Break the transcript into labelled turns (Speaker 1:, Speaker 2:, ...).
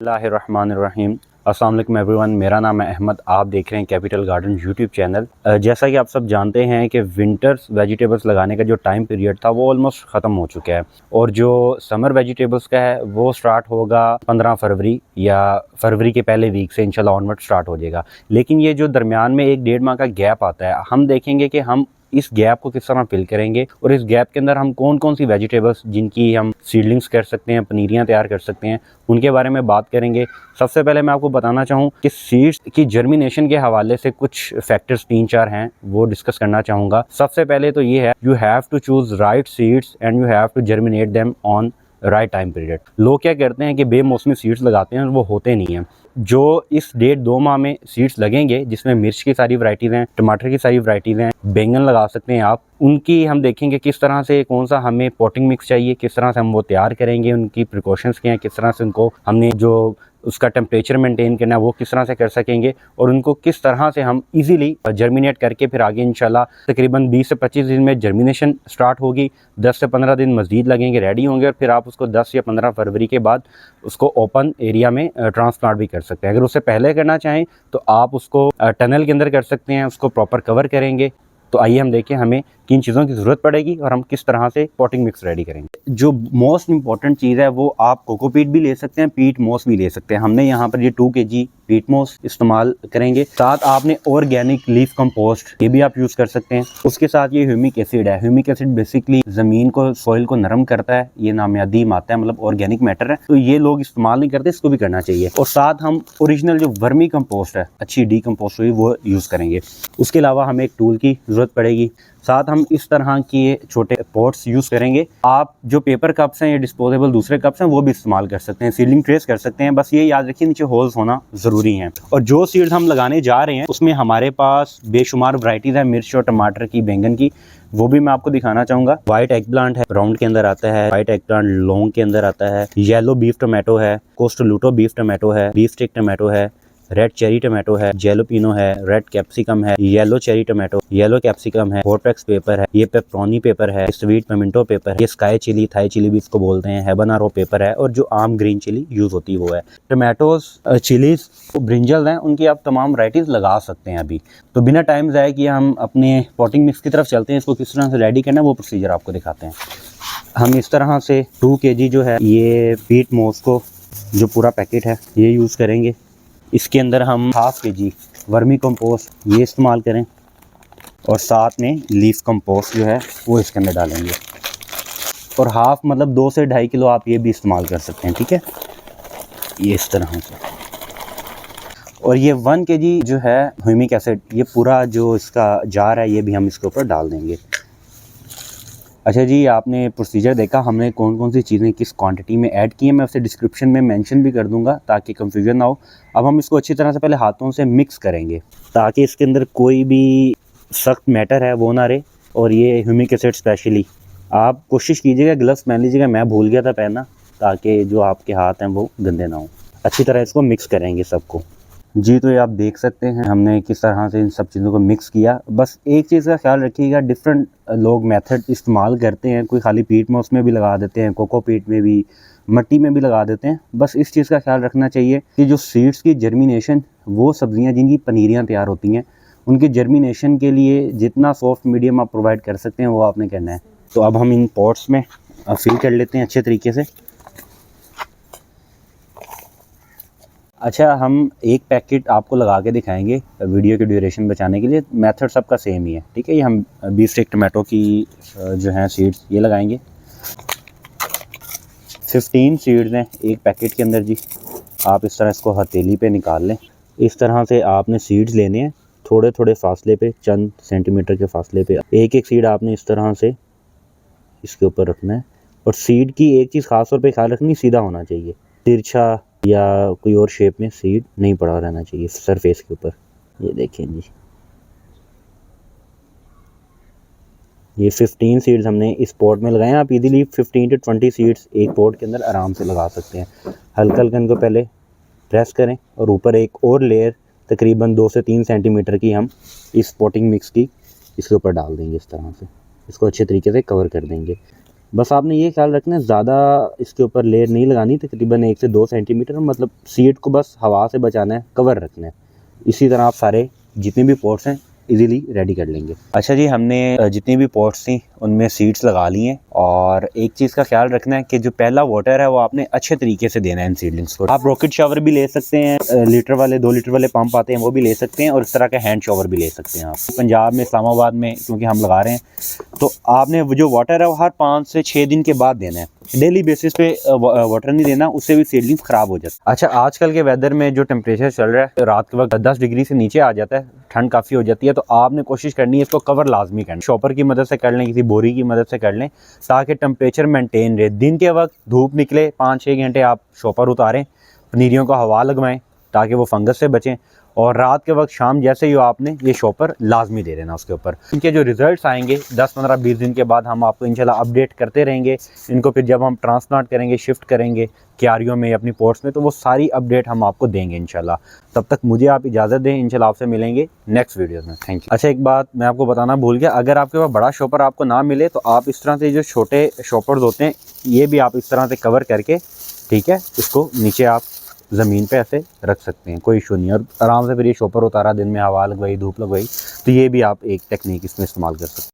Speaker 1: बिस्मिल्लाहिर्रहमानिर्रहीम। अस्सलाम वालेकुम एवरीवन, मेरा नाम है अहमद। आप देख रहे हैं कैपिटल गार्डन यूट्यूब चैनल। जैसा कि आप सब जानते हैं कि विंटर्स वेजिटेबल्स लगाने का जो टाइम पीरियड था वो ऑलमोस्ट ख़त्म हो चुका है और जो समर वेजिटेबल्स का है वो स्टार्ट होगा 15 फरवरी या फरवरी के पहले वीक से इंशाल्लाह ऑनवर्ड स्टार्ट हो जाएगा। लेकिन ये जो दरमियान में 1-1.5 माह का गैप आता है, हम देखेंगे कि हम इस गैप को किस तरह फिल करेंगे और इस गैप के अंदर हम कौन कौन सी वेजिटेबल्स जिनकी हम सीडलिंग्स कर सकते हैं, पनीरियाँ तैयार कर सकते हैं, उनके बारे में बात करेंगे। सबसे पहले मैं आपको बताना चाहूँ कि सीड्स की जर्मिनेशन के हवाले से कुछ फैक्टर्स 3-4 हैं, वो डिस्कस करना चाहूँगा। सबसे पहले तो ये है, you have to choose right seeds and you have to germinate them on right time period. लोग क्या करते हैं कि बेमौसमी सीड्स लगाते हैं और वो होते नहीं हैं। जो इस 1.5-2 माह में सीड्स लगेंगे, जिसमें मिर्च की सारी वैराइटीज़ हैं, टमाटर की सारी वैराइटीज़ हैं, बैंगन लगा सकते हैं आप, उनकी हम देखेंगे किस तरह से कौन सा हमें पॉटिंग मिक्स चाहिए, किस तरह से हम वो तैयार करेंगे, उनकी प्रिकॉशंस क्या हैं, किस तरह से उनको हमने जो उसका टेम्परेचर मेंटेन करना है वो किस तरह से कर सकेंगे और उनको किस तरह से हम इजीली जर्मिनेट करके फिर आगे इंशाल्लाह तकरीबन 20 से 25 दिन में जर्मिनेशन स्टार्ट होगी। 10 से 15 दिन मज़ीद लगेंगे, रेडी होंगे और फिर आप उसको 10 या 15 फरवरी के बाद उसको ओपन एरिया में ट्रांसप्लांट भी कर सकते हैं। अगर उससे पहले करना चाहें तो आप उसको टनल के अंदर कर सकते हैं, उसको प्रॉपर कवर करेंगे। तो आइए हम देखें हमें किन चीज़ों की ज़रूरत पड़ेगी और हम किस तरह से पॉटिंग मिक्स रेडी करेंगे। जो मोस्ट इंपॉर्टेंट चीज़ है वो आप कोकोपीट भी ले सकते हैं, पीट मोस भी ले सकते हैं। हमने यहाँ पर ये 2 kg पीट मोस इस्तेमाल करेंगे। साथ आपने ऑर्गेनिक लीफ कंपोस्ट ये भी आप यूज़ कर सकते हैं। उसके साथ ये ह्यूमिक एसिड है। ह्यूमिक एसिड बेसिकली ज़मीन को, सॉइल को नरम करता है, ये नामियादी आता है, मतलब ऑर्गेनिक मैटर है, तो ये लोग इस्तेमाल नहीं करते, इसको भी करना चाहिए। और साथ हम ओरिजिनल जो वर्मी कंपोस्ट है, अच्छी डीकम्पोस्ट हुई, वो यूज़ करेंगे। उसके अलावा हमें एक टूल की ज़रूरत पड़ेगी। साथ हम इस तरह के छोटे पॉट्स यूज़ करेंगे। आप जो पेपर कप्स हैं या डिस्पोजेबल दूसरे कप्स हैं वो भी इस्तेमाल कर सकते हैं, सीडलिंग ट्रेस कर सकते हैं। बस ये याद रखिए नीचे होल्स होना ज़रूरी हैं। और जो सीड्स हम लगाने जा रहे हैं उसमें हमारे पास बेशुमार वैराइटीज़ हैं, मिर्च और टमाटर की, बैंगन की, वो भी मैं आपको दिखाना चाहूँगा। वाइट एग प्लांट है, राउंड के अंदर आता है। वाइट एग प्लांट लॉन्ग के अंदर आता है। येलो बीफ टमाटो है, कोस्टलूटो बीफ टमाटो है, बीफ स्टिक टमाटो है, रेड चेरी टमाटो है, जेलोपिनो है, रेड कैप्सिकम है, yellow cherry tomato, yellow capsicum है, हॉटपेक्स पेपर है, ये पेपरोनी पेपर है, स्वीट पिमेंटो पेपर है, ये स्काई चिली, थाई चिली भी इसको बोलते हैं, हैबानेरो पेपर है, और जो आम ग्रीन चिली यूज होती है वो है। टमाटोज, चिलीज, ब्रिंजल हैं, उनकी आप तमाम वैराइटीज़ लगा सकते हैं। अभी तो बिना टाइम ज़ाया किए हम अपने पॉटिंग मिक्स की तरफ चलते हैं। इसको किस तरह से रेडी करना है वो प्रोसीजर आपको दिखाते हैं। हम इस तरह से 2 kg जो है ये पीट मोस को, जो पूरा पैकेट है, ये यूज़ करेंगे। इसके अंदर हम 1/2 kg वर्मी कंपोस्ट ये इस्तेमाल करें और साथ में लीफ कंपोस्ट जो है वो इसके अंदर डालेंगे। और हाफ मतलब 2 से 2.5 किलो आप ये भी इस्तेमाल कर सकते हैं, ठीक है, ये इस तरह से। और ये 1 kg जो है ह्यूमिक एसिड, ये पूरा जो इसका जार है ये भी हम इसके ऊपर डाल देंगे। अच्छा जी, आपने प्रोसीजर देखा, हमने कौन कौन सी चीज़ें किस क्वांटिटी में ऐड की हैं, मैं उसे डिस्क्रिप्शन में मेंशन भी कर दूंगा ताकि कंफ्यूजन ना हो। अब हम इसको अच्छी तरह से पहले हाथों से मिक्स करेंगे ताकि इसके अंदर कोई भी सख्त मैटर है वो ना रहे। और ये ह्यूमिक एसिड स्पेशली आप कोशिश कीजिएगा ग्लव्स पहन लीजिएगा, मैं भूल गया था पहनना, ताकि जो आपके हाथ हैं वो गंदे ना हो। अच्छी तरह इसको मिक्स करेंगे सबको जी। तो ये आप देख सकते हैं हमने किस तरह से इन सब चीज़ों को मिक्स किया। बस एक चीज़ का ख्याल रखिएगा, डिफरेंट लोग मेथड इस्तेमाल करते हैं। कोई खाली पीट मोस में भी लगा देते हैं, कोकोपीट में भी, मिट्टी में भी लगा देते हैं। बस इस चीज़ का ख्याल रखना चाहिए कि जो सीड्स की जर्मिनेशन, वो सब्जियां जिनकी पनीरियां तैयार होती हैं, उनकी जर्मिनेशन के लिए जितना सॉफ्ट मीडियम आप प्रोवाइड कर सकते हैं वो आपने करना है। तो अब हम इन पॉट्स में फिल कर लेते हैं अच्छे तरीके से। अच्छा, हम एक पैकेट आपको लगा के दिखाएंगे वीडियो की ड्यूरेशन बचाने के लिए। मेथड सबका सेम ही है, ठीक है। ये हम बीफ स्टिक टमाटो की जो हैं सीड्स ये लगाएंगे। 15 सीड्स हैं एक पैकेट के अंदर जी। आप इस तरह इसको हथेली पे निकाल लें। इस तरह से आपने सीड्स लेने हैं, थोड़े थोड़े फासले पे, चंद सेंटीमीटर के फासले पे एक एक सीड आपने इस तरह से इसके ऊपर रखना है। और सीड की एक चीज़ ख़ास तौर पे ख्याल रखनी, सीधा होना चाहिए, तिरछा या कोई और शेप में सीड नहीं पड़ा रहना चाहिए सरफेस के ऊपर। ये देखें जी, ये 15 सीड्स हमने इस पॉट में लगाए हैं। आप इजीली 15 से 20 सीड्स एक पॉट के अंदर आराम से लगा सकते हैं। हल्का हल्का इनको पहले प्रेस करें और ऊपर एक और लेयर तकरीबन 2 से 3 सेंटीमीटर की हम इस पॉटिंग मिक्स की इसके ऊपर डाल देंगे। इस तरह से इसको अच्छे तरीके से कवर कर देंगे। बस आपने ये ख्याल रखना है ज़्यादा इसके ऊपर लेयर नहीं लगानी, तकरीबन 1 से 2 सेंटीमीटर, मतलब सीट को बस हवा से बचाना है, कवर रखना है। इसी तरह आप सारे जितने भी पोर्ट्स हैं इजीली रेडी कर लेंगे। अच्छा जी, हमने जितनी भी पोर्ट्स थी उनमें सीड्स लगा ली हैं, और एक चीज़ का ख्याल रखना है कि जो पहला वाटर है वो आपने अच्छे तरीके से देना है इन सीडलिंग्स को। आप रॉकेट शावर भी ले सकते हैं, लीटर वाले 2 लीटर वाले पंप आते हैं वो भी ले सकते हैं, और इस तरह का हैंड शावर भी ले सकते हैं आप। पंजाब में इस्लामाबाद में क्योंकि हम लगा रहे हैं, तो आपने जो वाटर है वो हर 5 से 6 दिन के बाद देना है, डेली बेसिस पे वाटर नहीं देना, उससे भी सीडलिंग्स ख़राब हो जाती है। अच्छा, आजकल के वेदर में जो टेम्परेचर चल रहा है रात के वक्त 10 डिग्री से नीचे आ जाता है, ठंड काफ़ी हो जाती है, तो आपने कोशिश करनी है इसको कवर लाजमी करना। शॉपर की मदद से कर लें, किसी बोरी की मदद से कर लें, ताकि टेम्परेचर मेंटेन रहे। दिन के वक्त धूप निकले 5-6 घंटे आप शॉपर उतारें, पनीरियों को हवा लगवाएं ताकि वो फंगस से बचें, और रात के वक्त शाम जैसे ही आपने ये शॉपर लाजमी दे देना उसके ऊपर। इनके जो रिजल्ट्स आएंगे 10, 15, 20 दिन के बाद हम आपको इंशाल्लाह अपडेट करते रहेंगे। इनको फिर जब हम ट्रांसप्लांट करेंगे, शिफ्ट करेंगे क्यारियों में, अपनी पोर्ट्स में, तो वो सारी अपडेट हम आपको देंगे इंशाल्लाह। तब तक मुझे आप इजाज़त दें, इंशाल्लाह आपसे मिलेंगे नेक्स्ट वीडियोज़ में। Thank you. अच्छा, एक बात मैं आपको बताना भूल गया, अगर आपके पास बड़ा शॉपर आपको ना मिले तो आप इस तरह से जो छोटे शॉपर्स होते हैं ये भी आप इस तरह से कवर करके, ठीक है, इसको नीचे आप ज़मीन पे ऐसे रख सकते हैं, कोई इशू नहीं है, और आराम से फिर ये शॉपर उतारा, दिन में हवा लगवाई, धूप लगवाई, तो ये भी आप एक टेक्निक इसमें इस्तेमाल कर सकते हैं।